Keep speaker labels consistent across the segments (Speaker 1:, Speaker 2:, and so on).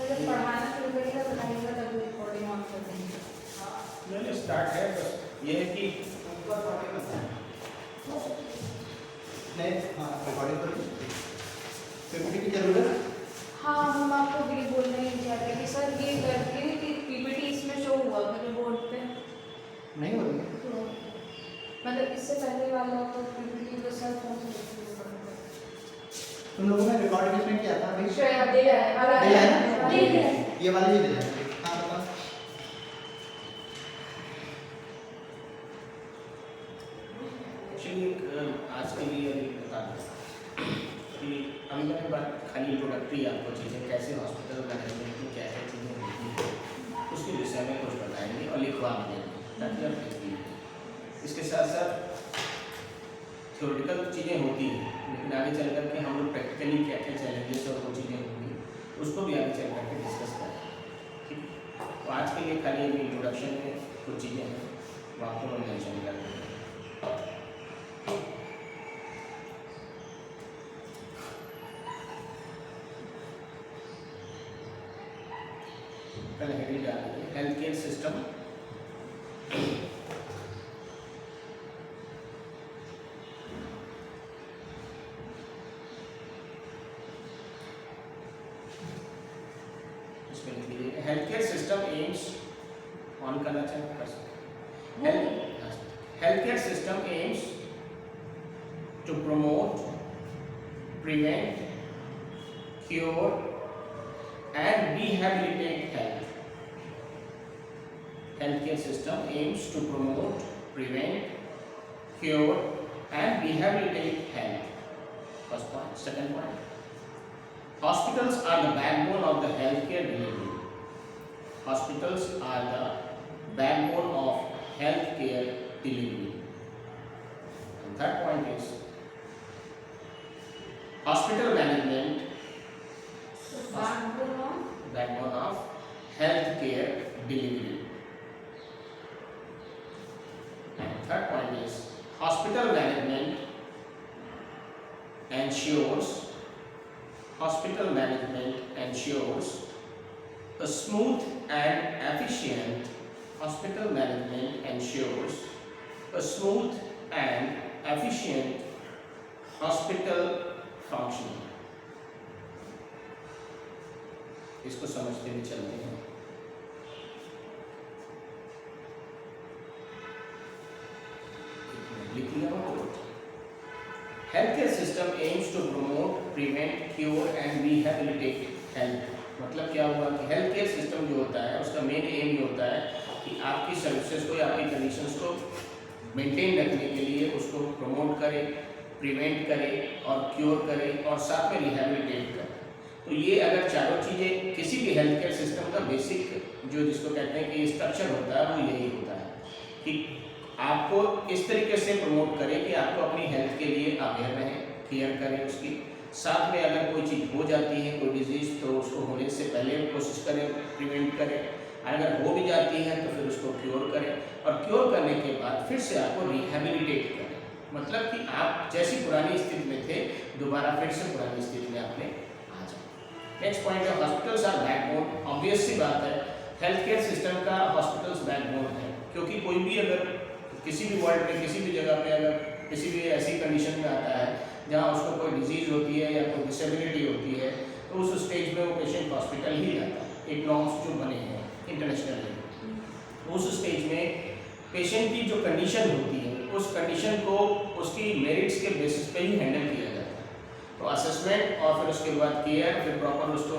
Speaker 1: जब पढ़ाना शुरू करिएगा बताइएगा तब रिकॉर्डिंग ऑन कर देंगे।
Speaker 2: नहीं स्टार्ट है, बस ये है कि
Speaker 3: ऊपर नहीं, हाँ रिकॉर्डिंग करो। पीपीटी की जरूरत है?
Speaker 1: हाँ, हम आपको ये बोलने ही चाहते हैं कि सर ये करके कि पीपीटी इसमें शो हुआ मेरे बोर्ड पे,
Speaker 3: नहीं हो रही है।
Speaker 1: तो मतलब इससे पहले वाला तो पीपीटी तो सर फोन से देखिए पड़ेगा।
Speaker 3: तुम लोगों ने रिकॉर्ड किसने किया था भाई?
Speaker 1: श्रेया दे है,
Speaker 3: दे है ना?
Speaker 1: दे है।
Speaker 3: ये वाले ही दे है। हाँ बताओ।
Speaker 2: एक्चुअली आज के लिए अभी बता दूँ कि अभी मैंने बात खाली इंट्रोडक्टरी आपको चीज़ें कैसे हॉस्पिटल मैनेजमेंट में क्या क्या चीज़ें होती हैं उसके विषय में कुछ बताएंगे और लिखवा भी देंगे ताकि आप लिख लीजिए। इसके साथ साथ थ्योरेटिकल चीज़ें होती हैं, लेकिन आगे चल कर के हम लोग प्रैक्टिकली क्या क्या चैलेंजेस और वो चीज़ें होंगी उसको भी आगे चल कर के डिस्कस करेंगे। ठीक है, तो आज के लिए खाली अभी इंट्रोडक्शन में कुछ चीज़ें हैं वो आपको मैं मेंशन कर दूँगा। पहले हेडिंग डाल दीजिए, हेल्थ केयर सिस्टम इसमें लिख लीजिए health care system aims on करना चाहिए कर सकते। Health care system aims to promote, prevent, cure and rehabilitate health. Healthcare system aims to promote, prevent, cure and rehabilitate health. First point. Second point. Hospitals are the backbone of the healthcare delivery. Hospitals are the backbone of healthcare delivery. And third point is hospital management backbone of healthcare delivery. And third point is hospital management ensures a smooth and efficient hospital functioning. इसको समझते हुए चलते हैं। लिख लिया हो। Health care system aims to promote, prevent, cure and rehabilitate health. मतलब क्या हुआ कि हेल्थ केयर सिस्टम जो होता है उसका मेन एम ये होता है कि आपकी सर्विसेज को या आपकी कंडीशंस को मेंटेन रखने के लिए उसको प्रमोट करे, प्रिवेंट करे और क्योर करे और साथ में रिहैबिलिटेट करे। तो ये अगर चारों चीज़ें किसी भी हेल्थ केयर सिस्टम का बेसिक जो जिसको कहते हैं कि स्ट्रक्चर होता है वो यही होता है कि आपको इस तरीके से प्रमोट करें कि आपको अपनी हेल्थ के लिए अवेयर रहें, केयर करें उसकी, साथ में अगर कोई चीज़ हो जाती है कोई डिजीज़ तो उसको होने से पहले कोशिश करें प्रिवेंट करें, अगर हो भी जाती है तो फिर उसको क्योर करें और क्योर करने के बाद फिर से आपको रिहैबिलिटेट करें। मतलब कि आप जैसी पुरानी स्थिति में थे दोबारा फिर से पुरानी स्थिति में आपने आ जाए। नेक्स्ट पॉइंट है हॉस्पिटल्स आर बैकबोन। ऑब्वियस सी बात है हेल्थ केयर सिस्टम का हॉस्पिटल्स बैकबोन है, क्योंकि कोई भी अगर किसी भी वर्ल्ड में किसी भी जगह पे अगर किसी भी ऐसी कंडीशन में आता है जहाँ उसको कोई डिजीज़ होती है या कोई डिसेबिलिटी होती है तो उस स्टेज में वो पेशेंट हॉस्पिटल ही जाता है। एक नॉर्म्स जो बने हैं इंटरनेशनल लेवल, उस स्टेज में पेशेंट की जो कंडीशन होती है उस कंडीशन को उसकी मेरिट्स के बेसिस पे ही हैंडल किया जाता है। तो असेसमेंट और फिर उसके बाद केयर, फिर प्रॉपर उसको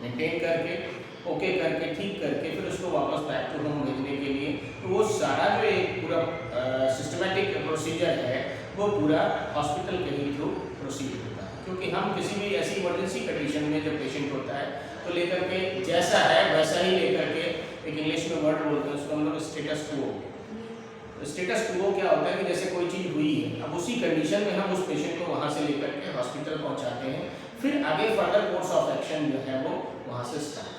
Speaker 2: मेंटेन करके ओके करके ठीक करके फिर उसको वापस बैक टू होम भेजने के लिए तो वो सारा जो एक पूरा सिस्टमेटिक प्रोसीजर है वो पूरा हॉस्पिटल के ही थ्रू प्रोसीड होता है। क्योंकि हम किसी भी ऐसी इमरजेंसी कंडीशन में जब पेशेंट होता है तो लेकर के जैसा है वैसा ही लेकर के एक इंग्लिश में वर्ड बोलते हैं उसको हम लोग स्टेटस क्वो। स्टेटस क्वो क्या होता है कि जैसे कोई चीज़ हुई है अब उसी कंडीशन में हम उस पेशेंट को वहाँ से लेकर के हॉस्पिटल पहुँचाते हैं, फिर आगे फर्दर कोर्स ऑफ एक्शन जो है वो वहाँ से स्टार्ट।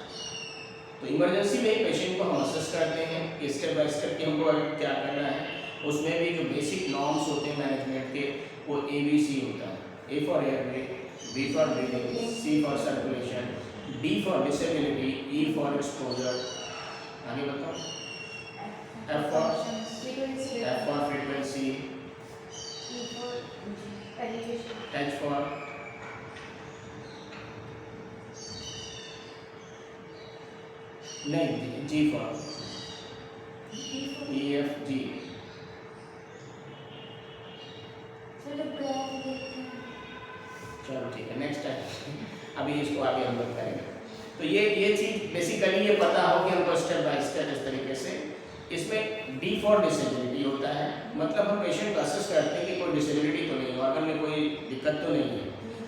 Speaker 2: तो इमरजेंसी में पेशेंट को हम असेस करते हैं कि स्टेप बाय स्टेप कि हमको क्या करना है। उसमें भी जो बेसिक नॉर्म्स होते हैं मैनेजमेंट के वो ABC होता है। A for airway, B for breathing, C for circulation, D for disability, E for exposure, आगे बताओ, F for frequency, H for नहीं, G for E F G। चलो ठीक है, नेक्स्ट टाइम अभी इसको आगे हम लोग करेंगे। तो ये चीज बेसिकली ये पता हो कि हमको स्टेप बाय स्टेप इस तरीके से। इसमें डी फॉर डिसेबिलिटी होता है, मतलब हम पेशेंट को असेस करते हैं कि कोई डिसेबिलिटी तो नहीं, ऑर्गन में कोई दिक्कत तो नहीं है।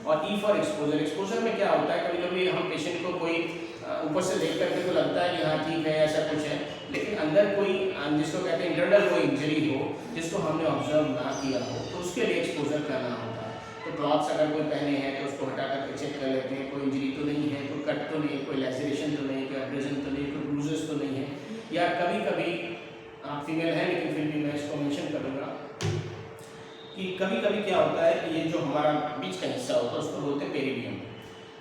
Speaker 2: और ई फॉर एक्सपोजर, एक्सपोजर में क्या होता है, कभी कभी हम पेशेंट को कोई ऊपर से देख करके तो लगता है कि हाँ ठीक है ऐसा कुछ है, लेकिन अंदर कोई जिसको कहते हैं इंटरनल कोई इंजरी हो जिसको हमने ऑब्जर्व ना किया हो, तो उसके लिए एक्सपोजर करना होता है। तो क्लॉथ्स अगर कोई पहने हैं तो उसको हटा करके चेक कर लेते हैं, कोई इंजरी तो नहीं है, कोई कट तो नहीं है, कोई लैसरेशन तो नहीं, कोई एब्रेजन तो नहीं, कोई ब्रूजेस तो नहीं है। या कभी कभी आप फीमेल हैं लेकिन फिर भी मैं इसको मेंशन करूँगा कि कभी कभी क्या होता है कि ये जो हमारा बीच का हिस्सा होता है उसको बोलते हैं पेरिनियम।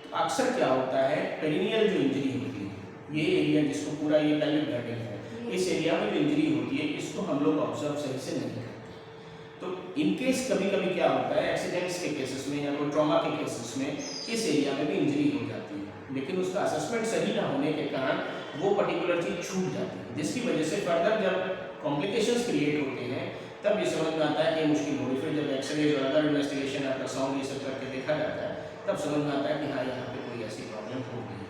Speaker 2: तो अक्सर क्या होता है, पेरिनियल जो इंजरी होती है, ये एरिया जिसको पूरा ये पेल्विक गर्डल है, इस एरिया में जो इंजरी होती है इसको हम लोग ऑब्जर्व सही से नहीं करते। तो इनकेस कभी कभी क्या होता है, एक्सीडेंट्स के केसेस में या कोई ट्रॉमा के केसेस में इस एरिया में भी इंजरी हो जाती है, लेकिन उसका असेसमेंट सही ना होने के कारण वो पर्टिकुलर चीज छूट जाती है, जिसकी वजह से फर्दर जब कॉम्प्लिकेशंस क्रिएट होते हैं तब ये समझ में आता है कि ये मुश्किल होगी। फिर जब एक्सरे और अदर इन्वेस्टिगेशन अल्ट्रासाउंड ये सब करके देखा जाता है तब समझ में आता है कि हाँ यहाँ पे कोई ऐसी प्रॉब्लम हो गई है।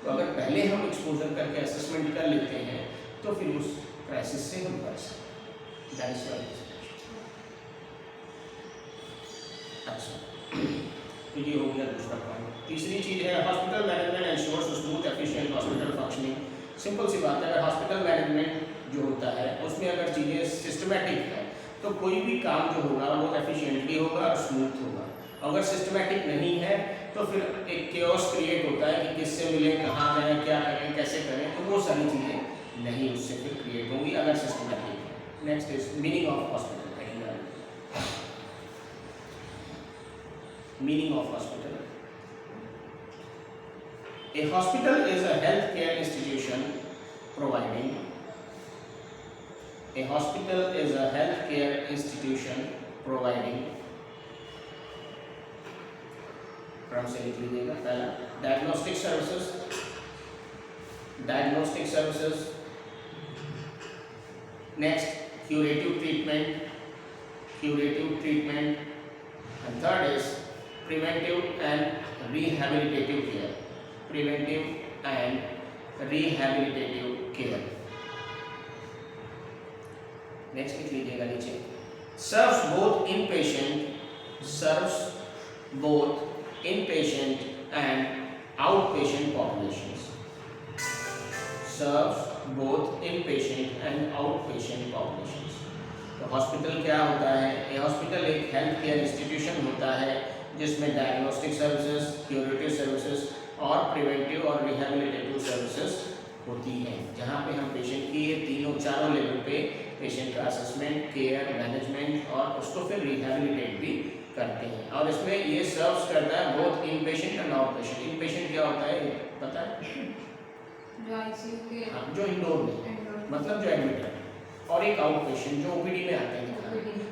Speaker 2: तो अगर पहले हम एक्सपोजर करके असेसमेंट कर लेते हैं तो फिर उस क्राइसिस से हम बच सकते हैं। अच्छा, तो ये हो गया दूसरा पॉइंट। तीसरी चीज़ है hospital management ensures smooth efficient hospital functioning. Simple सी बात है, अगर हॉस्पिटल मैनेजमेंट जो होता है उसमें अगर चीज़ें सिस्टमेटिक है तो कोई भी काम जो होगा वो एफिशिएंटली होगा और स्मूथ होगा। अगर सिस्टमेटिक नहीं है तो फिर एक केओस क्रिएट होता है कि किससे मिलें, कहाँ जाएं, क्या करें, कैसे करें, तो वो सारी चीज़ें नहीं उससे फिर क्रिएट होंगी अगर सिस्टमेटिक है। Next is meaning of hospital. Meaning of hospital. A hospital is a healthcare institution providing. A hospital is a healthcare institution providing. क्रम से लिख लीजिएगा। पहला diagnostic services, diagnostic services. Next curative treatment, curative treatment. And third is preventive and rehabilitative care, preventive and rehabilitative care. Next लिख लीजिएगा नीचे, serves both inpatient and outpatient populations, serves both inpatient and outpatient populations। तो hospital क्या होता है, ये hospital एक health care institution होता है जिसमें डायग्नोस्टिक सर्विसेज, क्यूरेटिव सर्विसेज और प्रिवेंटिव और रिहैबिलिटेटिव सर्विसेज होती हैं, जहाँ पे हम पेशेंट की ये चारों लेवल पे पेशेंट का असेसमेंट, केयर, मैनेजमेंट और उसको फिर रिहैबिलिटेट भी करते हैं। और इसमें ये सर्व्स करता है both in patient and out patient. In patient क्या होता है पता है,
Speaker 1: जो आईसीयू के,
Speaker 2: हाँ, जो इंडोर में मतलब जो एडमिट है, और एक आउट पेशेंट जो ओपीडी में आते हैं।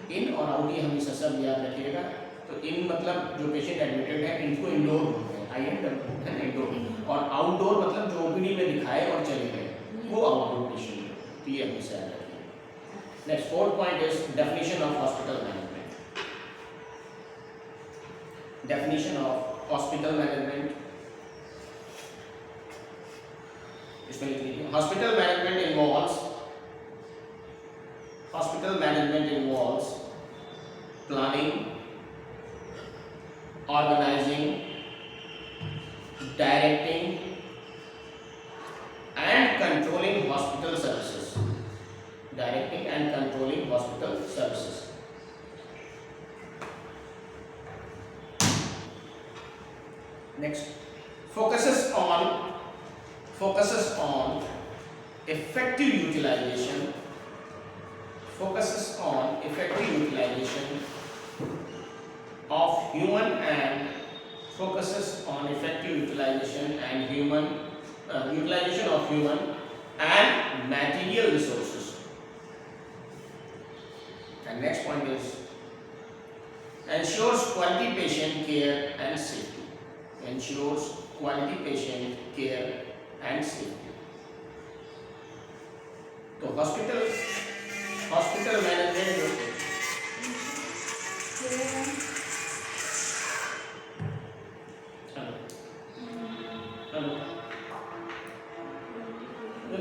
Speaker 2: इन और आउट ये हमेशा सब याद रखिएगा। तो इन मतलब जो पेशेंट एडमिटेड है इनको इंडोर बोलते हैं, है ना इंडोर, और आउटडोर मतलब जो ओपीडी में दिखाए और चले गए वो आउटडोर पेशेंट है। तो ये हमेशा याद रखिए। Next fourth point is definition of hospital management. Definition of hospital management, इसमें लिख लीजिए, hospital management involves planning, organizing, directing and controlling hospital services, directing and controlling hospital services. Next, focuses on effective utilization, of human and focuses on effective utilization and utilization of human and material resources. And next point is ensures quality patient care and safety. Ensures quality patient care and safety. तो hospital management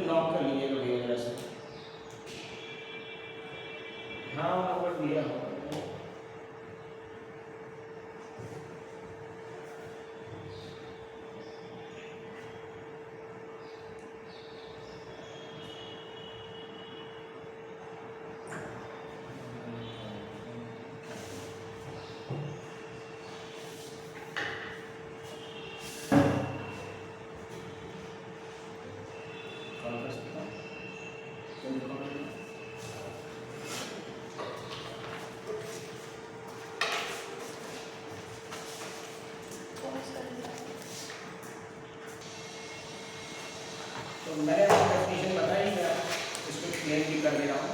Speaker 2: lock कर लीजिएगा भैया जरा से। हाँ number दिया होगा। तो मैंने डेफिनेशन बताई, मैं इसको क्लियर भी कर दे रहा हूँ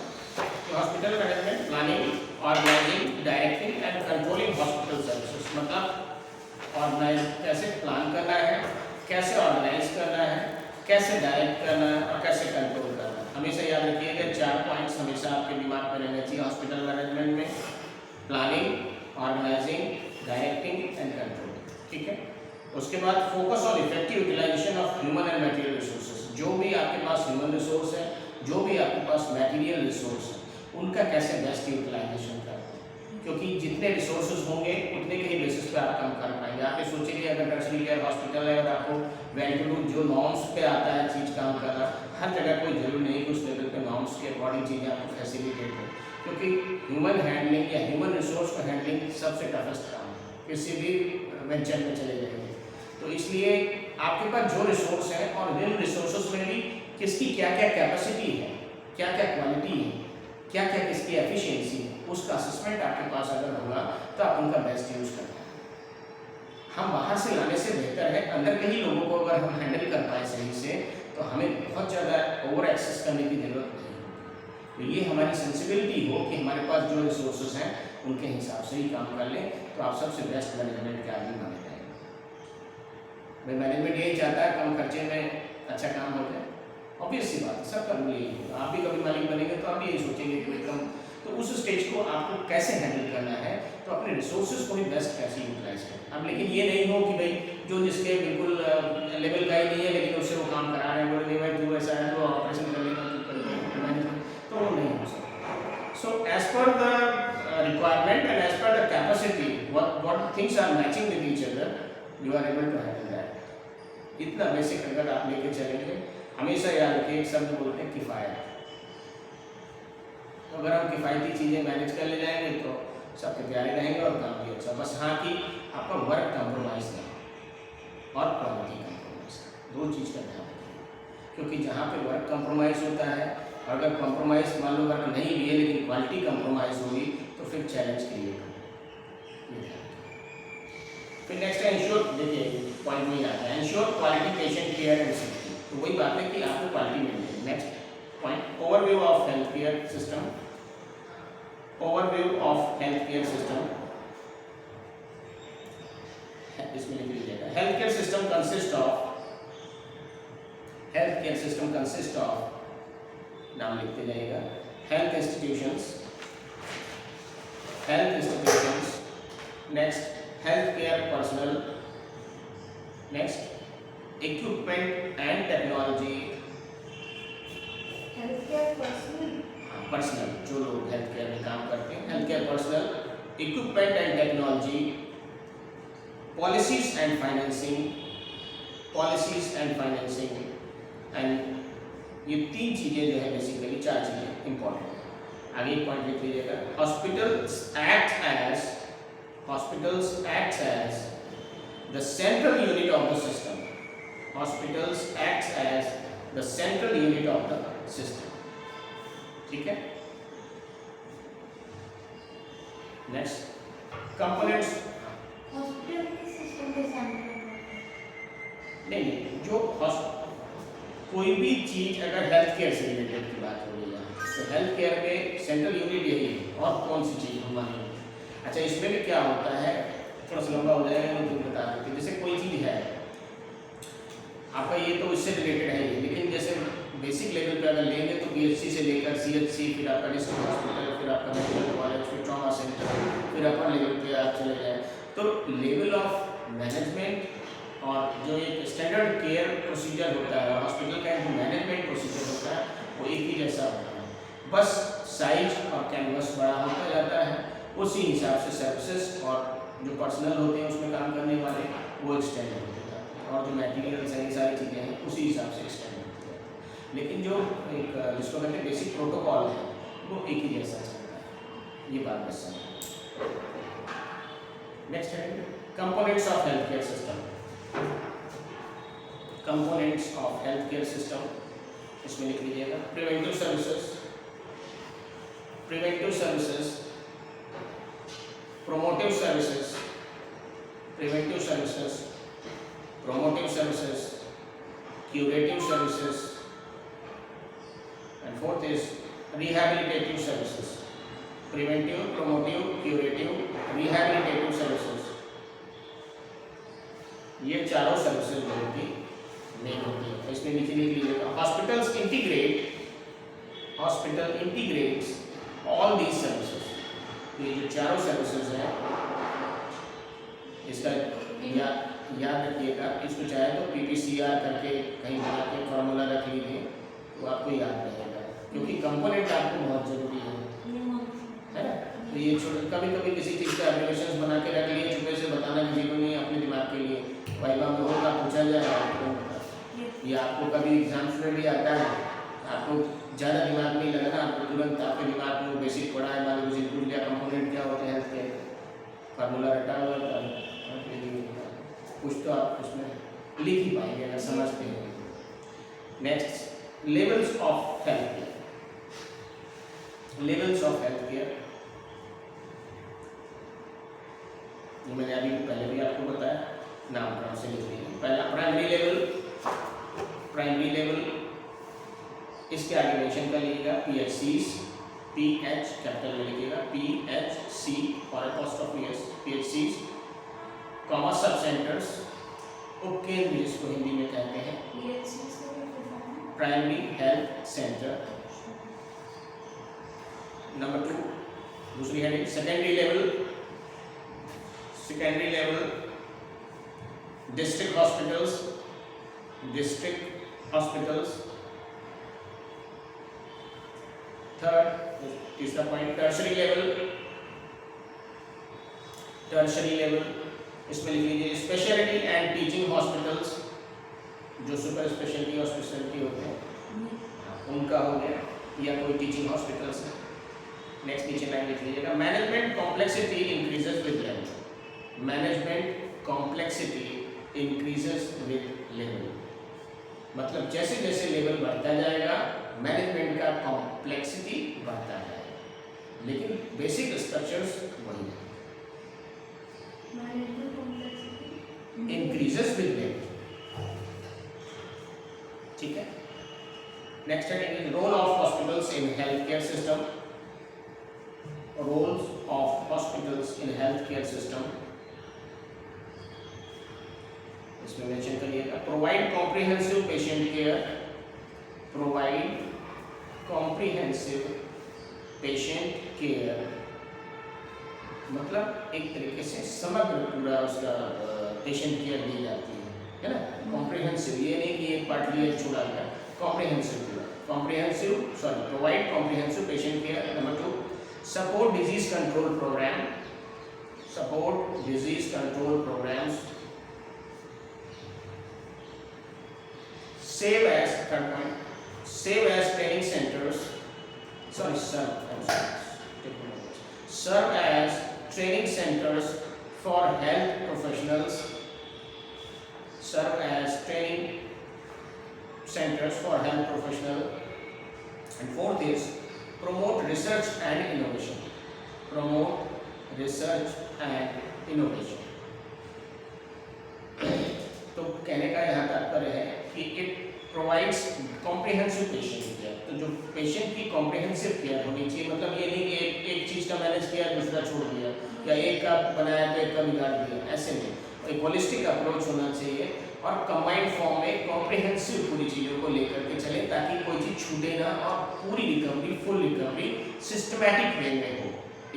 Speaker 2: कि hospital management planning, organising, directing and controlling hospital services. मतलब ऑर्गेनाइज कैसे प्लान करना है, कैसे ऑर्गेनाइज करना है, कैसे डायरेक्ट करना है और कैसे कंट्रोल करना है। हमेशा याद रखिएगा 4 पॉइंट्स हमेशा आपके दिमाग में रहने चाहिए हॉस्पिटल मैनेजमेंट में: planning, organising, directing and controlling. ठीक है। उसके बाद focus on effective utilisation of human and material resources. जो भी आपके पास ह्यूमन रिसोर्स है, जो भी आपके पास मटेरियल रिसोर्स है, उनका कैसे बेस्ट यूटिलाइजेशन करते हैं, क्योंकि जितने रिसोर्सेज होंगे उतने के ही बेसिस पे आप काम कर पाएंगे। आप ये सोचिए अगर टर्शरी केयर हॉस्पिटल है और आपको वेल टू डू जो नॉर्म्स पे आता है चीज़ काम करना, हर जगह कोई जरूरी नहीं कि उस लेवल पे नॉर्म्स के अकॉर्डिंग चीज़ें आपको फैसिलिटेट हो, क्योंकि ह्यूमन हैंडलिंग या ह्यूमन रिसोर्स को हैंडलिंग सबसे टफेस्ट काम है किसी भी वेंचर में चले जाएंगे। तो इसलिए आपके पास जो रिसोर्स है और जिन रिसोर्सेज में भी किसकी क्या क्या कैपेसिटी है, क्या क्या क्वालिटी है, क्या क्या किसकी एफिशिएंसी है, उसका असेसमेंट आपके पास अगर होगा तो आप उनका बेस्ट यूज़ करते हैं। हम बाहर से लाने से बेहतर है अंदर के ही लोगों को अगर हम हैंडल कर पाए सही से, तो हमें बहुत ज़्यादा ओवर एक्सेस करने की ज़रूरत नहीं है। तो ये हमारी सेंसिबिलिटी हो कि हमारे पास जो रिसोर्सेज हैं उनके हिसाब से ही काम कर लें, तो आप सबसे बेस्ट मैनेजमेंट के आदमी माने जाएंगे। भाई मैनेजमेंट यही चाहता है कम खर्चे में अच्छा काम हो जाए, ऑब्वियस सी बात है, सबका रूल यही होगा। आप भी कभी मालिक बनेंगे तो आप भी यही सोचेंगे कि एकदम, तो उस स्टेज को आपको कैसे हैंडल करना है, तो अपने रिसोर्सेज को भी बेस्ट कैसे यूटिलाइज करें। अब लेकिन ये नहीं हो कि भाई जो जिसके बिल्कुल लेवल का ही नहीं है लेकिन उससे वो काम करा रहे हैं, बोले नहीं भाई तू ऐसा है तो ऑपरेशन कर लेगा, तो वो नहीं हो सकता। So as per the requirement and as per the capacity what things are matching with each other, you are able to handle that। इतना बेसिक अगर आप लेके चलेंगे, हमेशा याद रखिए एक शब्द बोलते हैं किफ़ायत। तो अगर हम किफ़ायती चीज़ें मैनेज कर ले जाएंगे तो सबके प्यारे रहेंगे और काम भी अच्छा। बस हाँ कि आपका वर्क कंप्रोमाइज़ नहीं और क्वालिटी कंप्रोमाइज़, दो चीज़ का ध्यान रखिए, क्योंकि जहाँ पे वर्क कंप्रोमाइज़ होता है, अगर कंप्रोमाइज़ मान लो वर्क नहीं भी है लेकिन क्वालिटी कंप्रोमाइज़ होगी तो फिर चैलेंज क्रिएट होगा। फिर नेक्स्ट है इंश्योर, देखिए पॉइंट में आता है ensure quality patient care and safety. तो वही बात है कि आपको क्वालिटी मिलनी है। Next point overview of health care system. Overview of health care system, इसमें लिख लीजिएगा health care system consist of, नाम लिखते जाइएगा, health institutions, next healthcare personnel, next equipment and technology,
Speaker 1: healthcare personal
Speaker 2: जो लोग हेल्थ केयर में काम करते हैं, health care personal, equipment and technology, policies and financing, and ये 3 चीज़ें जो है बेसिकली 4 चीज़ें इंपॉर्टेंट। आगे एक पॉइंट लिख लीजिएगा, hospitals acts as the central unit of the system. Hospitals acts as the central unit of the system. ठीक है। नेक्स्ट कंपोनेंट्स,
Speaker 1: हॉस्पिटल के सिस्टम के
Speaker 2: नहीं नहीं, जो कोई भी चीज़ अगर हेल्थ केयर से रिलेटेड की बात हो रही है तो हेल्थ केयर में सेंट्रल यूनिट यही है, और कौन सी चीज़ हम मानेंगे। अच्छा, इसमें भी क्या होता है, थोड़ा सा लंबा हो जाएगा लेकिन बता देते हैं। जैसे कोई चीज़ है आपका, ये तो इससे रिलेटेड है ही, लेकिन जैसे बेसिक लेवल पे अगर लेंगे तो पीएचसी से लेकर सीएचसी, फिर आपका डिस्ट्रिक्ट हॉस्पिटल, फिर आपका मेडिकल कॉलेज, फिर ट्रॉमा सेंटर, फिर अपर लेवल पे आप चले जाएँ तो लेवल ऑफ मैनेजमेंट और जो एक स्टैंडर्ड केयर प्रोसीजर होता है हॉस्पिटल का, जो मैनेजमेंट प्रोसीजर होता है वो एक ही जैसा होता है, बस साइज और कैनवस बड़ा होता जाता है। उसी हिसाब से सर्विसेज और जो पर्सनल होते हैं उसमें काम करने वाले वो एक्सटेंड होते जाते हैं, और जो मटेरियल्स हैं, ये सारी चीज़ें हैं, उसी हिसाब से एक्सटेंड होते जाते हैं। लेकिन जो एक जिसको कहते हैं बेसिक प्रोटोकॉल है वो एक ही जैसा चलता है। ये बात बस समझ। नेक्स्ट है components of health care system. Components of health care system, इसमें लिख लीजिएगा preventive services, preventive services, promotive services, preventive services, promotive services, curative services, and fourth is rehabilitative services. Preventive, promotive, curative, rehabilitative services. ये चारों services बहुत ही main होती है। इसमें नीचे लिख लीजिएगा hospitals integrates all these services. ये जो चारों सर्विसेज हैं इसका याद रखिएगा। इसको चाहे तो पीपीसीआर करके कहीं बना के फॉर्मूला रख लीजिए तो आपको याद रहेगा, क्योंकि कंपोनेंट आपको बहुत ज़रूरी है ना। तो ये कभी कभी किसी चीज़ का एप्लीकेशन बना के रख लिए, चुपे से बताना किसी को नहीं, अपने दिमाग के लिए वाइवा में होगा, पूछा जाए आपको, या आपको कभी एग्जाम में आता है, आपको ज़्यादा दिमाग नहीं लगाना, आपको तुरंत आपके दिमाग में बेसिक पढ़ा है, मान लीजिए भूल गया कंपोनेंट क्या होते हैं हेल्थ केयर, फार्मूला रटा हुआ था, कुछ तो आप उसमें लिख ही पाएंगे अगर समझते हैं। Next, levels of health care. Levels of health care ये मैंने अभी पहले भी आपको बताया, नामकरण से लिख लीजिए। पहला प्राइमरी लेवल, इसके आगे मेंशन कर लीजिएगा पीएचसीज, पीएच कैपिटल में लिखिएगा पीएचसी और अपोस्ट्रोफी एस, पीएचसीज, कॉमा सब सेंटर्स, उपकेंद्र जिसको हिंदी में कहते हैं, प्राइमरी हेल्थ सेंटर। नंबर 2, दूसरी heading secondary level, district hospitals. Third, तीसरा पॉइंट टर्शरी लेवल, इसमें लिख लीजिए स्पेशलिटी एंड टीचिंग हॉस्पिटल्स, जो सुपर स्पेशलिटी और स्पेशलिटी होते हैं उनका हो गया, या कोई टीचिंग हॉस्पिटल्स है। नेक्स्ट नीचे लाइन लिख लीजिएगा management complexity increases with level. Management complexity increases with level, मतलब जैसे जैसे लेवल बढ़ता जाएगा मैनेजमेंट का कॉम्प्लेक्सिटी बढ़ता जाएगा, लेकिन बेसिक स्ट्रक्चर्स वही है। इंक्रीजेस विद लेवल, ठीक है। नेक्स्ट है role of hospitals in health care system. Roles of hospitals in health care system, इसमें मेंशन करिएगा provide comprehensive patient care, provide comprehensive patient care, मतलब एक तरीके से समग्र पूरा उसका पेशेंट केयर दी जाती है ना। कॉम्प्रिहेंसिव ये नहीं कि एक पार्ट लिया छोड़ा गया, कॉम्प्रिहेंसिव पूरा, provide comprehensive patient care. Number 2, support disease control programmes, save as third point, save as training centers, serve as training centers for health professionals, and fourth is promote research and innovation। तो कहने का यहाँ कि it provides comprehensive patient care. तो जो patient की comprehensive care होनी चाहिए, मतलब ये नहीं कि एक चीज़ का मैनेज किया दूसरा छोड़ दिया, या एक का बनाया तो एक का बिगाड़ दिया, ऐसे नहीं। एक होलिस्टिक अप्रोच होना चाहिए और कंबाइंड फॉर्म में कॉम्प्रिहेंसिव पूरी चीज़ों को लेकर के चले, ताकि कोई चीज़ छूटे ना और पूरी recovery, full recovery systematic way में हो।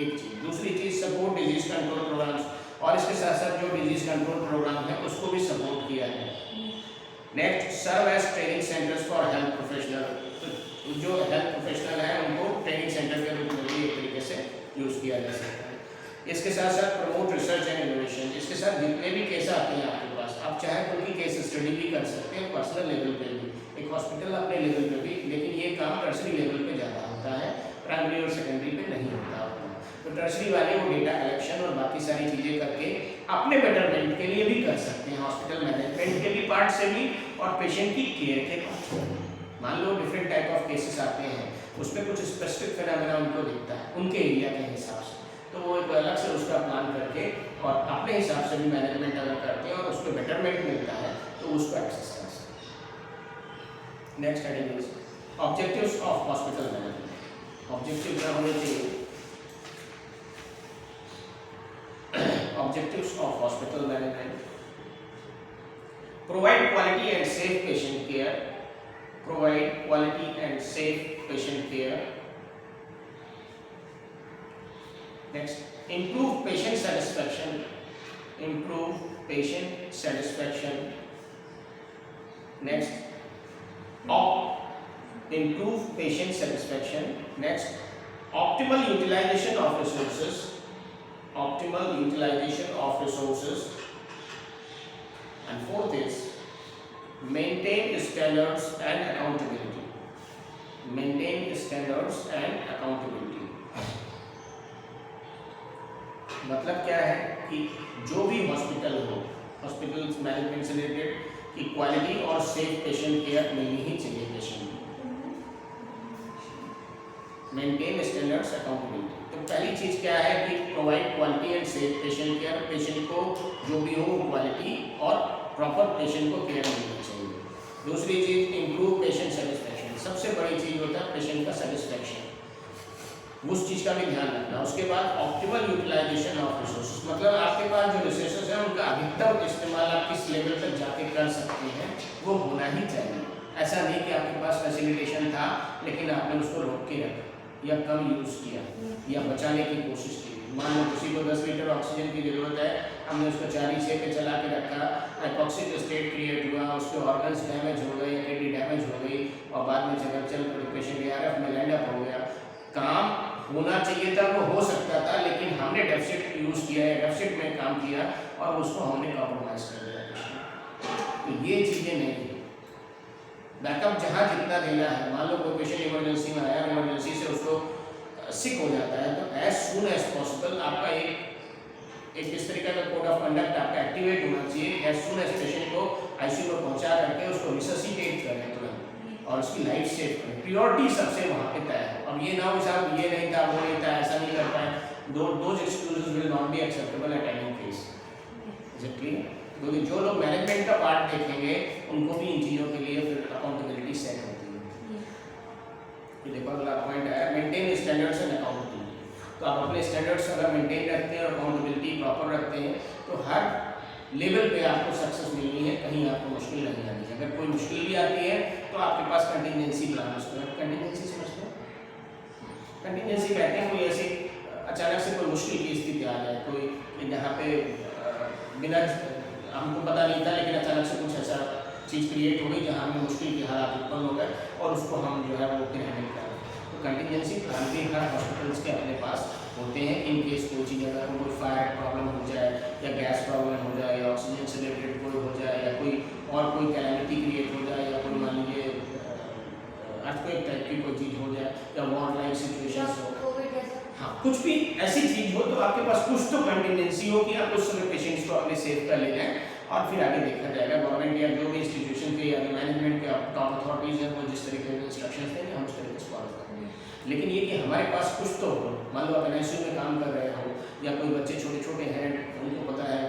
Speaker 2: एक चीज़। दूसरी चीज़ सपोर्ट डिजीज कंट्रोल प्रोग्राम्स, और इसके साथ साथ जो डिजीज कंट्रोल प्रोग्राम है उसको भी सपोर्ट किया है। Next, serve as training centres for health professional. तो जो हेल्थ प्रोफेशनल है उनको ट्रेनिंग सेंटर के रूप में भी एक तरीके से यूज़ किया जा सकता है। इसके साथ साथ प्रमोट रिसर्च एंड इनोवेशन। इसके साथ जितने भी केस आते हैं आपके पास, आप चाहे तो उनकी केस स्टडी भी कर सकते हैं पर्सनल लेवल पे भी, एक हॉस्पिटल अपने लेवल पे भी, लेकिन ये काम टर्शरी लेवल पे ज़्यादा होता है, प्राइमरी और सेकेंडरी पे नहीं होता उतना। तो टर्शरी वाले वो डेटा कलेक्शन और बाकी सारी चीज़ें करके अपने बेटरमेंट के लिए भी कर सकते हैं, हॉस्पिटल मैनेजमेंट के भी पार्ट से भी और पेशेंट की केयर के पार्ट से। मान लो डिफरेंट टाइप ऑफ केसेस आते हैं, उसमें कुछ स्पेसिफिक फिनोमेना उनको दिखता है उनके एरिया के हिसाब से, तो वो एक अलग से उसका प्लान करके और अपने हिसाब से भी मैनेजमेंट अगर करते हैं और उसको बेटरमेंट मिलता है तो उसको एक्सेस कर सकते हैं। Next heading is objectives of hospital management. Objective क्या होने चाहिए? Objectives of hospital management: provide quality and safe patient care. Provide quality and safe patient care. Next, improve patient satisfaction. Improve patient satisfaction. Next, improve patient satisfaction. Next, optimal utilization of resources. Optimal utilization of resources. And fourth is maintain standards and accountability. Maintain standards and accountability. मतलब क्या है कि जो भी hospital हो, hospital management से related कि quality और सेफ पेशेंट केयर मिलनी ही चाहिए पेशेंट को। Maintain standards accountability. तो पहली चीज़ क्या है कि provide quality and safe patient care. Patient को जो भी हो क्वालिटी और प्रॉपर पेशेंट को केयर मिलनी चाहिए। दूसरी चीज़ इम्प्रूव पेशेंट सेटिस्फैक्शन। सबसे बड़ी चीज़ होता है पेशेंट का सेटिस्फैक्शन, उस चीज़ का भी ध्यान रखना। उसके बाद ऑप्टिमल यूटिलाइजेशन ऑफ रिसोर्सेज, मतलब आपके पास जो रिसोर्सेज हैं उनका अधिकतम इस्तेमाल आप किस लेवल तक जाके कर सकते हैं वो होना ही चाहिए। ऐसा नहीं कि आपके पास फैसिलिटेशन था लेकिन आपने उसको रोक के रखा या कम यूज़ किया या बचाने की कोशिश की। मान लो किसी को 10 लीटर ऑक्सीजन की ज़रूरत है, हमने उसको 4-6 पे चला के रखा, हाइपॉक्सिक स्टेट क्रिएट हुआ, उसके ऑर्गन्स डैमेज हो गए, किडनी डैमेज हो गई और बाद में चल पेशेंट ARF में लैंड अप हो गया। काम होना चाहिए था वो हो सकता था, लेकिन हमने डेफिसिट यूज़ किया है, डेफिसिट में काम किया और उसको हमने कॉम्प्रोमाइज़ कर दिया। तो ये चीज़ें नहीं है। बैकअप जहाँ जितना देना है, मान लो कोई पेशेंट इमरजेंसी में आया, इमरजेंसी से उसको सिक हो जाता है, तो एज सून एज पॉसिबल आपका एक इस तरीके का कोड ऑफ कंडक्ट आपका एक्टिवेट होना चाहिए। एज सून एज पेशेंट को ICU में पहुंचा करके उसको रिससिटेट करें तुरंत और उसकी लाइफ सेव करें। प्रियोरिटी सबसे वहाँ पे तय है। अब ये ना हो साहब ये नहीं था वो नहीं था ऐसा नहीं कर पाए, those excuses will not be acceptable at any case. Is it clear? क्योंकि जो लोग मैनेजमेंट का पार्ट देखेंगे उनको भी इन चीज़ों के लिए फिर अकाउंटेबिलिटी सेट होती है। ये देखो अगला पॉइंट है मेंटेन स्टैंडर्ड्स एंड अकाउंटेबिलिटी। तो आप अपने स्टैंडर्ड्स अगर मेंटेन रखते हैं और अकाउंटेबिलिटी प्रॉपर रखते हैं तो हर लेवल पे आपको सक्सेस मिलनी है, कहीं आपको मुश्किल नहीं आनी है। अगर कोई मुश्किल भी आती है तो आपके पास कंटिजेंसी प्लान। उसको कंटिजेंसी समझते हैं? कंटिजेंसी कहते हैं कोई ऐसी अचानक से कोई मुश्किल की स्थिति आ जाए, कोई जहाँ पे बिना हमको पता नहीं था लेकिन अचानक से कुछ ऐसा चीज़ क्रिएट हो गई जहाँ हमें मुश्किल के हालात उत्पन्न हो गए और उसको हम जो है वो फिर हैंडल कर रहे हैं। तो कंटिजेंसी प्लान भी हर हॉस्पिटल्स के अपने पास होते हैं। इन केस कोई चीज़ अगर कोई फायर प्रॉब्लम हो जाए या गैस प्रॉब्लम हो जाए या ऑक्सीजन से रिलेटेड कोई हो जाए या कोई और कोई कैलेमिटी क्रिएट हो जाए या कोई मान लीजिए अर्थक्वेक टाइप की कोई चीज़ हो जाए या वॉर लाइक सिचुएशन हो, हाँ कुछ भी ऐसी चीज़ हो तो आपके पास कुछ तो कंटिजेंसी हो कि आप उस समय पेशेंट्स को अपने सेव कर ले जाएँ और फिर आगे देखा जाएगा। गवर्नमेंट या जो भी इंस्टीट्यूशन के या मैनेजमेंट के टॉप अथॉरिटीज़ हैं वो जिस तरीके से इंस्ट्रक्शंस देंगे हम उस तरीके से फॉलो करेंगे। लेकिन ये कि हमारे पास कुछ तो हो, मान लो आप NICU में काम कर रहे हो या कोई बच्चे छोटे छोटे हैं उनको पता है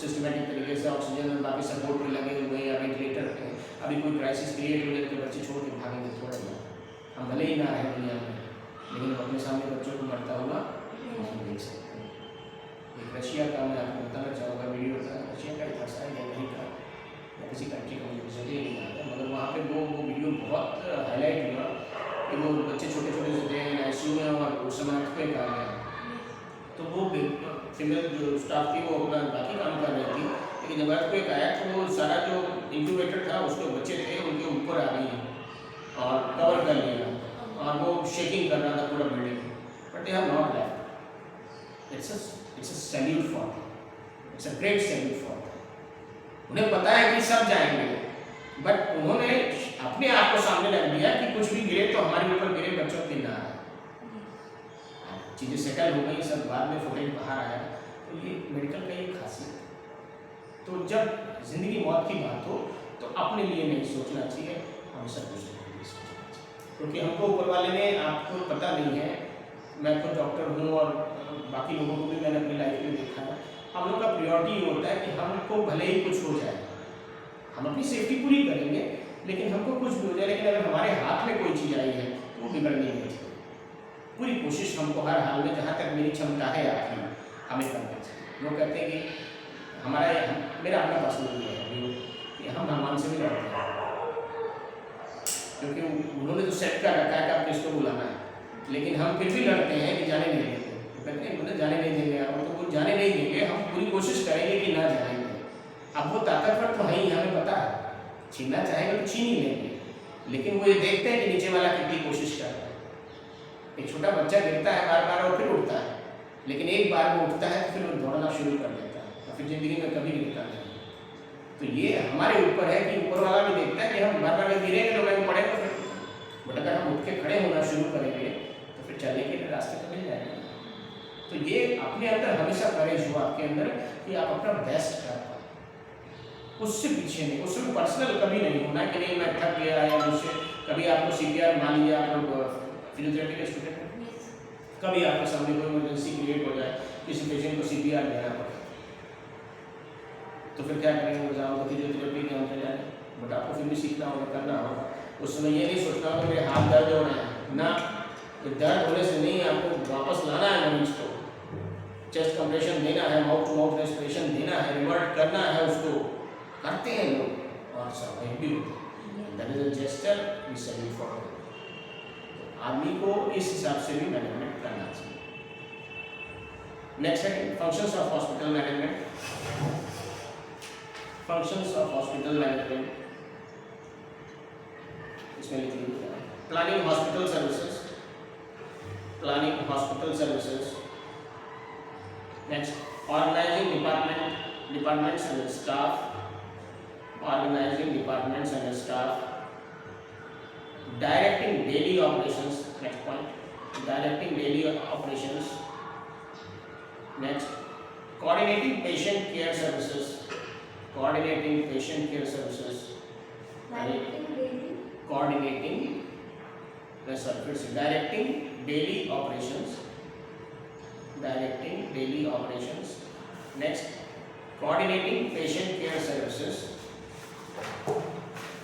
Speaker 2: सिस्टमेटिक तरीके से ऑक्सीजन और बाकी सपोर्ट पे लगे हुए हैं या वेंटिलेटर पे, अब कभी कोई क्राइसिस क्रिएट हो जाए तो बच्चे छोड़ के भागेंगे थोड़ा ना, हम भले ही ना रहे दुनिया में, लेकिन हम अपने सामने बच्चों को मरता हुआ नहीं देख सकते। एक रशिया का मैं आपको बताना चाहूँगा वीडियो था, रशिया का ही था शायद या नहीं था, या किसी कंट्री का मुझे जगह नहीं आता, मगर वहाँ पे वो वीडियो बहुत हाईलाइट हुआ कि वो बच्चे छोटे छोटे से थे ICU में और उस समय अर्थक्वेक आ गया, तो वो फीमेल जो स्टाफ थी वो अपना बाकी काम कर रही थी, लेकिन जब अर्थक्वेक आया तो वो सारा जो इंक्यूबेटर था उसके बच्चे थे उनके ऊपर आ गई और कवर कर लिया और वो शेकिंग कर रहा था पूरा building, but they have not left. It's a salute for, it's a great salute for. उन्हें पता है कि सब जाएंगे, बट उन्होंने अपने आप को सामने रख दिया कि कुछ भी गिरे तो हमारे ऊपर गिरे, बच्चों की ना आए। चीज़ें सेटल हो गई, सब बाद में फुटेज बाहर आया, तो ये मेडिकल का एक खासियत है। तो जब जिंदगी मौत की बात हो तो अपने लिए नहीं सोचना चाहिए, हमेशा दूसरे के लिए सोचना चाहिए, क्योंकि हमको ऊपर वाले ने, आपको पता नहीं है, मैं खुद डॉक्टर हूँ और बाकी लोगों को भी मैंने अपनी लाइफ में देखा है, हम लोग का प्रायोरिटी ये होता है कि हमको भले ही कुछ हो जाए, हम अपनी सेफ्टी पूरी करेंगे, लेकिन हमको कुछ भी हो जाए, लेकिन अगर हमारे हाथ में कोई चीज़ आई है तो वो बिगड़नी नहीं चाहिए। पूरी कोशिश हमको हर हाल में जहाँ तक मेरी क्षमता है आखिरी हमें करना चाहिए। लोग कहते हैं कि मेरा अपना पर्सनल है कि हम भगवान से भी लड़ते हैं, क्योंकि उन्होंने तो सेट कर रखा है कि आप किसको बुलाना है, लेकिन हम फिर भी लड़ते हैं कि जाने नहीं देते, तो कहते हैं उन्हें जाने नहीं देंगे, और तो वो जाने नहीं देंगे, हम पूरी कोशिश करेंगे कि ना जाएंगे। अब वो ताकतवर तो है ही, हमें पता है, छीनना चाहेंगे तो छीन ही लेंगे, लेकिन वो ये देखते हैं कि नीचे वाला कितनी कोशिश कर रहा है। एक छोटा बच्चा गिरता है बार बार और फिर उठता है, लेकिन एक बार वो उठता है तो फिर वो दौड़ना शुरू कर देता है और फिर ज़िंदगी में कभी गिरता नहीं। तो ये हमारे ऊपर है कि ऊपर वाला भी देखता है कि हम बार बार गिरेंगे तो मैं पड़ेगा फिर, बट अगर हम उठ के खड़े होना शुरू करेंगे तो फिर चलने के लिए रास्ते तो मिल जाएगा। तो ये अपने अंदर हमेशा करेज हो आपके अंदर कि आप अपना बेस्ट कर पाए, उससे पीछे नहीं, उसमें पर्सनल कभी नहीं होना कि नहीं मैं थक गया या मुझसे कभी आपको CPR मान लीजिए, आप लोग फिजियोथेरेपी के स्टूडेंट हैं, कभी आपके सामने कोई इमरजेंसी क्रिएट हो जाए, किसी पेशेंट को CPR देना पड़े, तो फिर क्या करेंगे, जाओ तो फिजियोथेरेपी के अंदर जाए, बट आपको फिर भी सीखना होगा, करना होगा। उस समय ये नहीं सोचना होगा मेरे हाथ दर्द हो रहे हैं ना, तो दर्द होने से नहीं, आपको वापस लाना है मरीज को, चेस्ट कंप्रेशन देना है, माउथ टू माउथ रेस्पिरेशन देना है, रिवर्ट करना है, उसको करते हैं लोग और सर्वाइव भी होते हैं। That is a gesture we salute for. आदमी को इस हिसाब से भी मैनेजमेंट करना चाहिए। नेक्स्ट है functions of hospital management. Functions of hospital management, इसमें लिख लीजिए planning hospital services, planning hospital services. Next organising departments and staff, organising departments and staff, directing daily operations, next point, directing daily operations. Next, coordinating patient care services, coordinating patient care services, coordinating, directing daily operations, directing daily operations. Next, coordinating patient care services,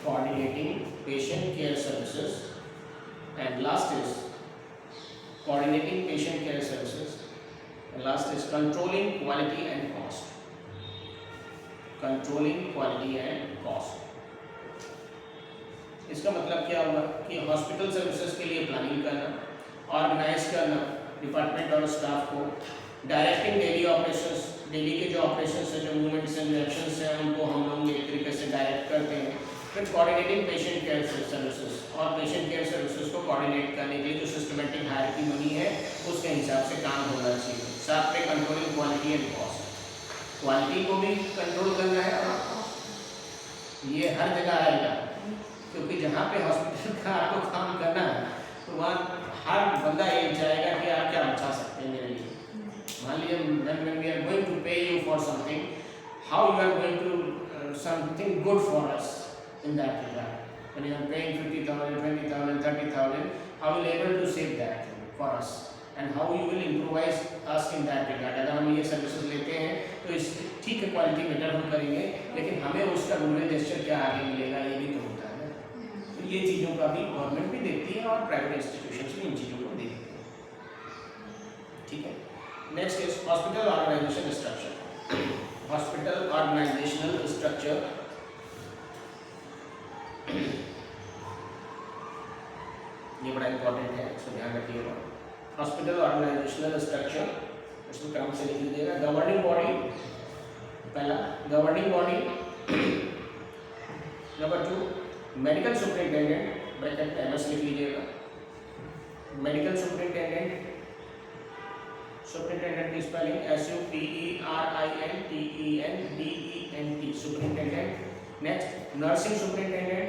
Speaker 2: coordinating patient care services, and last is coordinating patient care services, and last is controlling quality and cost, controlling quality and cost. इसका मतलब क्या हुआ कि hospital services के लिए planning करना, organise करना department और स्टाफ को, डायरेक्टिंग डेली ऑपरेशंस, डेली के जो ऑपरेशंस है, जो मूवमेंट्स हैं, जो एक्शंस हैं, उनको हम लोग एक तरीके से डायरेक्ट करते हैं। फिर कोऑर्डिनेटिंग पेशेंट केयर सर्विसेज, और पेशेंट केयर सर्विसेज को कोऑर्डिनेट करने के लिए जो सिस्टमेटिक हायरार्की बनी है उसके हिसाब से काम होना चाहिए। साथ में controlling quality and cost, quality को भी कंट्रोल करना है और ये हर जगह आएगा, क्योंकि जहाँ पे हॉस्पिटल का आपको काम करना है तो वहाँ हर बंदा ये चाहेगा कि आप क्या बचा सकते हैं मेरे लिए। मान लीजिए when we are going to pay you for something, how you are going to something good for us in that regard. When you are paying 50,000, 20,000, 30,000, how will you able to save that for us and how you will improvise us in that regard. अगर हम ये services लेते हैं तो इस ठीक है quality better हम करेंगे, लेकिन हमें उसका गुड जेस्चर क्या आगे मिलेगा ये भी तो होता है। ये चीज़ों का भी गवर्नमेंट भी देखती है और प्राइवेट इंस्टीट्यूशंस भी इन चीज़ों को देखते हैं। ठीक है, next is hospital organisation structure. Hospital organisational structure ये बड़ा इंपॉर्टेंट है, इसको ध्यान रखिएगा। हॉस्पिटल ऑर्गेनाइजेशनल स्ट्रक्चर, इसको क्रम से लिख लीजिएगा। गवर्निंग बॉडी, पहला governing body, number 2 medical superintendent, bracket MS लिख लीजिएगा। मेडिकल सुपरिटेंडेंट, सुपरिटेंडेंट की spelling SUPERINTENDENT, superintendent. Next nursing superintendent,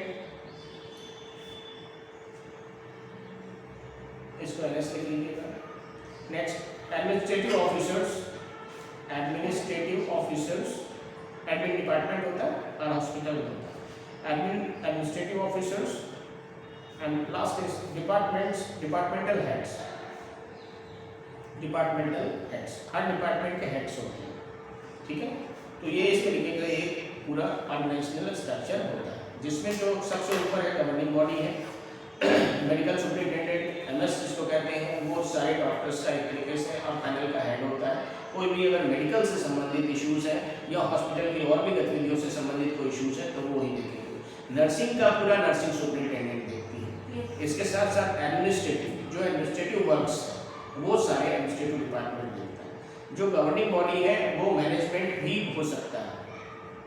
Speaker 2: इसको NS लिख लीजिएगा। Next administrative officers, administrative officers, admin department होता है और हॉस्पिटल में होता है administrative officers. And last is departments, departmental heads, departmental heads, her department के हेड्स होते हैं। ठीक है, तो ये इस तरीके का एक पूरा ऑर्गेनाइजेशनल स्ट्रक्चर होता है, जिसमें जो सबसे ऊपर है गवर्निंग बॉडी है, मेडिकल सुपरिटेंडेंट MS जिसको कहते हैं, वो सारे डॉक्टर्स का एक तरीके से और पैनल का हेड होता है। कोई भी अगर मेडिकल से संबंधित इश्यूज है या हॉस्पिटल की और भी गतिविधियों से संबंधित कोई इश्यूज है तो वो ही देखेंगे। नर्सिंग का पूरा नर्सिंग सुपरिटेंडेंट देखती है। इसके साथ साथ एडमिनिस्ट्रेटिव, जो एडमिनिस्ट्रेटिव वर्क्स है वो सारे एडमिनिस्ट्रेटिव डिपार्टमेंट देखता है। जो गवर्निंग बॉडी है वो मैनेजमेंट भी हो सकता है,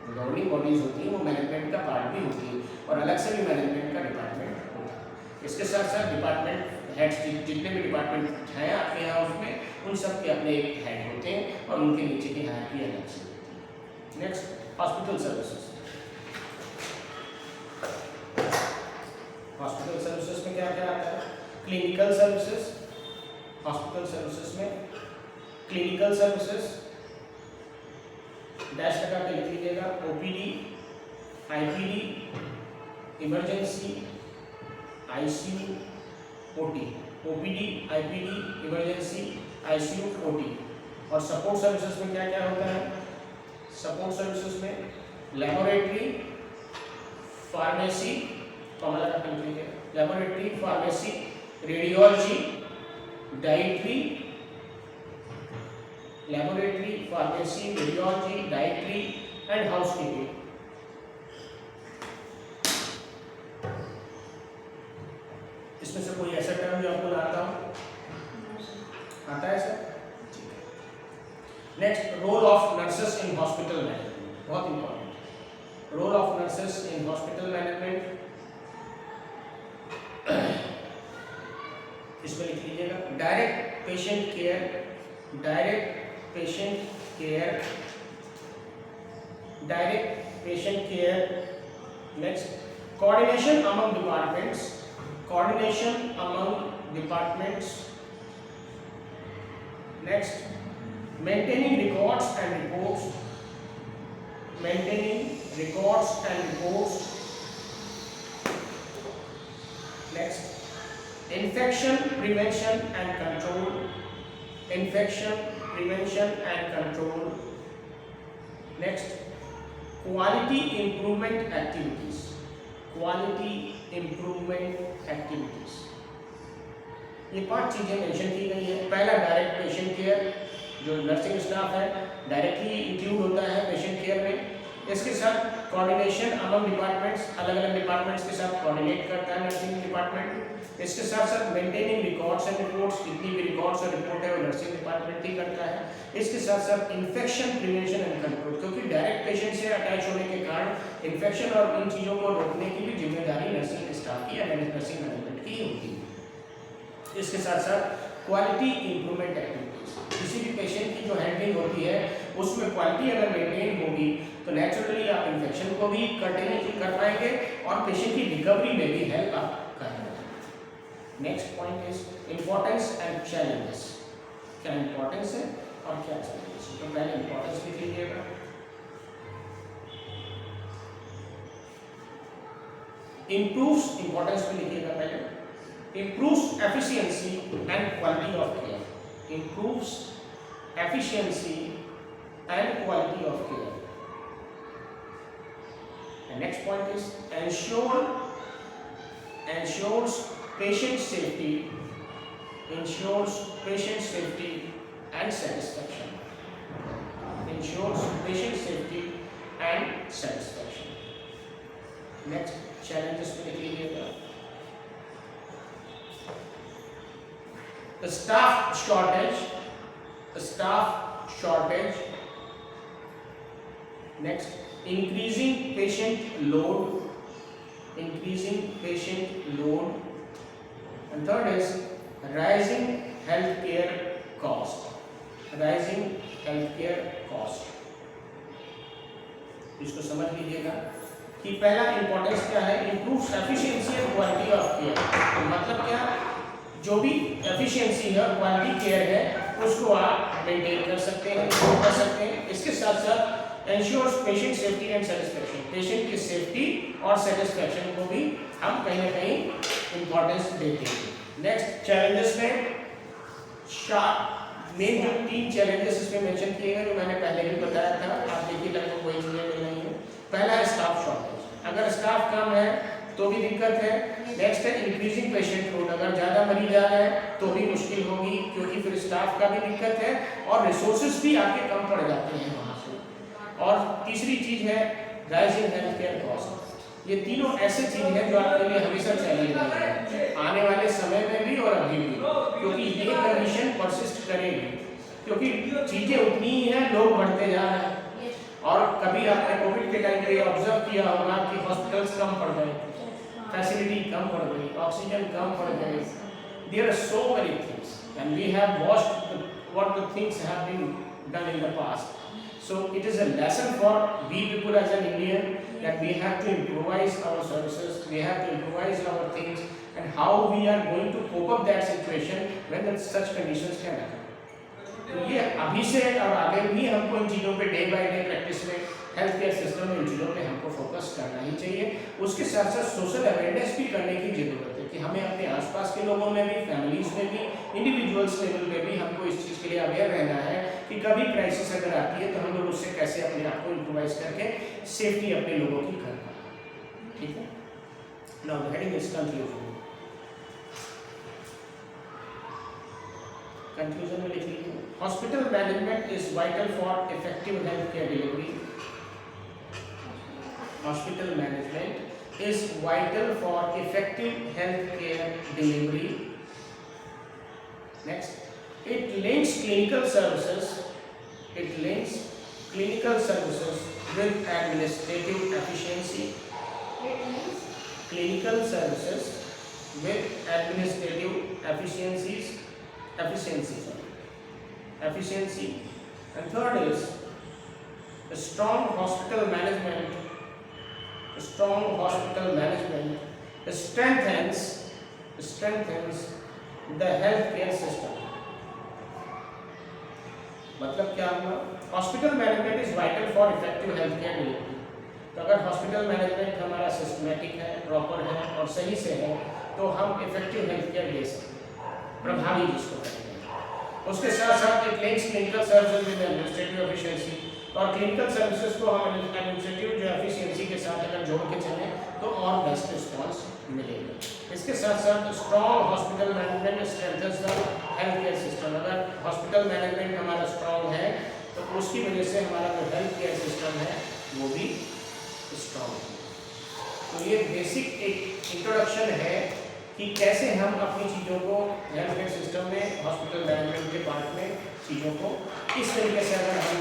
Speaker 2: जो गवर्निंग बॉडीज होती है वो मैनेजमेंट का पार्ट भी होती है और अलग से भी मैनेजमेंट का डिपार्टमेंट होता है। इसके साथ साथ डिपार्टमेंट हेड्स, जितने भी डिपार्टमेंट हैं आपके यहाँ उसमें, उन सब के अपने एक हेड होते हैं और उनके नीचे की हायरार्की अलग से होती है। Next hospital services. Hospital services में क्या क्या आता है? क्लिनिकल सर्विसेज, हॉस्पिटल सर्विसेज में क्लिनिकल सर्विसेज डैश लगा के लिख लीजिएगा। OPD, IPD, emergency, ICU, OT, OPD, IPD, emergency, ICU, OT। और सपोर्ट सर्विसेज में क्या क्या होता है? सपोर्ट सर्विसेज में लैबोरेटरी, फार्मेसी, कॉमन लगा के लिख लीजिएगा। Laboratory, pharmacy, radiology, dietary, laboratory, pharmacy, radiology, dietary and housekeeping. इसमें से कोई ऐसा टर्म जो आपको आता हो? आता है सर? ठीक है। Next role of nurses in hospital management, बहुत important. Role of nurses in hospital management, इसमें लिख लीजिएगा। Direct patient care, direct patient care, direct patient care. Next coordination among departments, coordination among departments. Next, maintaining records and reports, maintaining records and reports. Next, infection prevention and control, infection prevention and control. Next, quality improvement activities, quality improvement activities. ये 5 चीज़ें mention की गई है। पहला direct patient care, जो nursing staff है directly include होता है पेशेंट केयर में। इसके साथ कोऑर्डिनेशन अमंग डिपार्टमेंट्स, अलग अलग डिपार्टमेंट्स के साथ कोऑर्डिनेट करता है नर्सिंग डिपार्टमेंट। इसके साथ साथ मेंटेनिंग रिकॉर्ड्स एंड रिपोर्ट्स, जितनी भी रिकॉर्ड्स और रिपोर्ट है वो नर्सिंग डिपार्टमेंट ही करता है। इसके साथ साथ इन्फेक्शन प्रिवेंशन एंड कंट्रोल, क्योंकि डायरेक्ट पेशेंट से अटैच होने के कारण इन्फेक्शन और इन चीज़ों को रोकने की भी जिम्मेदारी नर्सिंग स्टाफ की या नर्सिंग मैनेजमेंट की होती है। इसके साथ साथ क्वालिटी इंप्रूवमेंट एक्टिविटीज, किसी भी पेशेंट की जो हैंडलिंग होती है उसमें क्वालिटी अगर मेंटेन होगी तो नेचुरली आप इन्फेक्शन को भी कंटेन कर पाएंगे और पेशेंट की रिकवरी में भी हेल्प आप कर पाएंगे। Next point is importance and challenges. क्या इंपॉर्टेंस है और क्या चैलेंजेस? तो पहले इंपॉर्टेंस लिख लीजिएगा। improves, इंपॉर्टेंस में लिखिएगा पहले, improves efficiency and quality of care, improves efficiency and quality of care. And next point is ensure ensures patient safety and satisfaction. Ensures patient safety and satisfaction. Next challenges पे लिख लीजिएगा. Staff shortage. Next, increasing patient load. And third is rising healthcare cost. इसको समझ लीजिएगा कि पहला importance क्या है, improve efficiency and quality of care. मतलब क्या, जो भी एफिशिएंसी है और क्वालिटी केयर है उसको आप मेंटेन कर सकते हैं, improve कर सकते हैं. इसके साथ साथ ensures patient safety and satisfaction. Patient की सेफ्टी और सेटिस्फैक्शन को भी हम कहीं ना कहीं इंपॉर्टेंस देते हैं. नेक्स्ट चैलेंजेस में मेन जो 3 चैलेंजेस इसमें मेंशन किए गए जो मैंने पहले भी बताया था, आप देखिए लगभग वही चीजें मिल रही हैं. पहला है स्टाफ शॉर्टेज. अगर स्टाफ कम है तो भी दिक्कत है. नेक्स्ट है इंक्रीजिंग पेशेंट लोड. अगर ज़्यादा मरीज आ रहे हैं तो भी मुश्किल होगी, क्योंकि फिर स्टाफ का भी दिक्कत है और रिसोर्सेज भी आपके कम पड़ जाते हैं वहाँ से. और तीसरी चीज़ है राइजिंग हेल्थ केयर कॉस्ट. ये तीनों ऐसे चीज़ हैं जो आपके लिए हमेशा चैलेंज रहेंगे आने वाले समय में भी और अभी भी, क्योंकि ये कंडीशन परसिस्ट करेगी, क्योंकि चीज़ें उतनी ही हैं, लोग बढ़ते जा रहे हैं. और कभी आपने कोविड के टाइम पे ऑब्जर्व किया होगा कि हॉस्पिटल्स कम पड़ गए, फैसिलिटी कम पड़ गई, ऑक्सीजन कम पड़ गए. There are so many things and we have watched what the things have been done in the past. So it is a lesson for we people as an Indian that we have to improvise our services, we have to improvise our things, and how we are going to cope up that situation when such conditions can happen. तो ये अभी से और आगे भी हमको इन चीज़ों पे डे बाय डे प्रैक्टिस में हेल्थ केयर सिस्टम में इन चीज़ों पे हमको फोकस करना ही चाहिए. उसके साथ साथ सोशल अवेयरनेस भी करने की जरूरत है कि हमें अपने आसपास के लोगों में भी, फैमिलीज में भी, इंडिविजुअल्स लेवल पे भी हमको इस चीज़ के लिए अवेयर रहना है कि कभी क्राइसिस अगर आती है तो हम लोग उससे कैसे अपने आप को इम्प्रोवाइज करके सेफ्टी अपने लोगों की कर पाए. ठीक है. Now the heading is conclusion में लिख लीजिए. Hospital management is vital for effective health care delivery. Hospital management is vital for effective healthcare delivery. Next, it links clinical services with administrative efficiency. Clinical services with administrative efficiency. And third is a strong hospital management strengthens the healthcare system. मतलब क्या हुआ? Hospital management is vital for effective health care delivery. तो अगर hospital management हमारा systematic है, proper है और सही से है तो हम इफेक्टिव हेल्थ केयर दे सकते हैं, प्रभावी जिसको कहते हैं. उसके साथ साथ it links clinical services with administrative efficiency. और क्लिनिकल सर्विसेज को हम एडमिनिस्ट्रेटिव जो एफिशिएंसी के साथ अगर जोड़ के चलें तो और बेस्ट रिस्पॉन्स मिलेगा. इसके साथ साथ strong hospital management strengthens the health care system. अगर हॉस्पिटल मैनेजमेंट हमारा स्ट्रॉन्ग है तो उसकी वजह से हमारा जो हेल्थ केयर सिस्टम है वो भी स्ट्रॉन्ग है. तो ये बेसिक एक इंट्रोडक्शन है कि कैसे हम अपनी चीज़ों को हेल्थ केयर सिस्टम में हॉस्पिटल मैनेजमेंट के पार्ट में चीज़ों को इस तरीके से अगर हम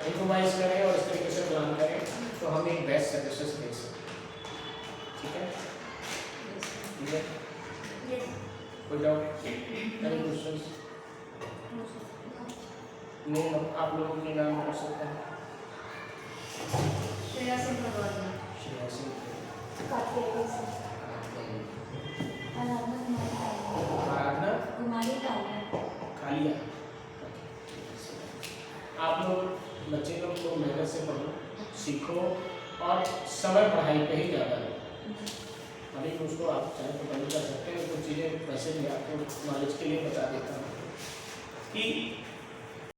Speaker 2: इम्प्रोवाइज करें और इस तरीके से प्लान करें तो हम एक बेस्ट सर्विसेज दे सकते हैं. ठीक है. कोई डाउट, एनी क्वेश्चंस? नहीं, आप लोगों के नाम कर सकते हैं.
Speaker 1: श्रेया सिंह भगवान.
Speaker 2: श्रेया सिंह. आराधना कालिया. आप लोग बच्चे लोग को मेहनत से पढ़ो, सीखो और समय पढ़ाई पे ही ज़्यादा दो. अभी उसको आप चाहे तो बंद कर सकते हैं. कुछ चीज़ें वैसे भी आपको नॉलेज के लिए बता देता हूँ कि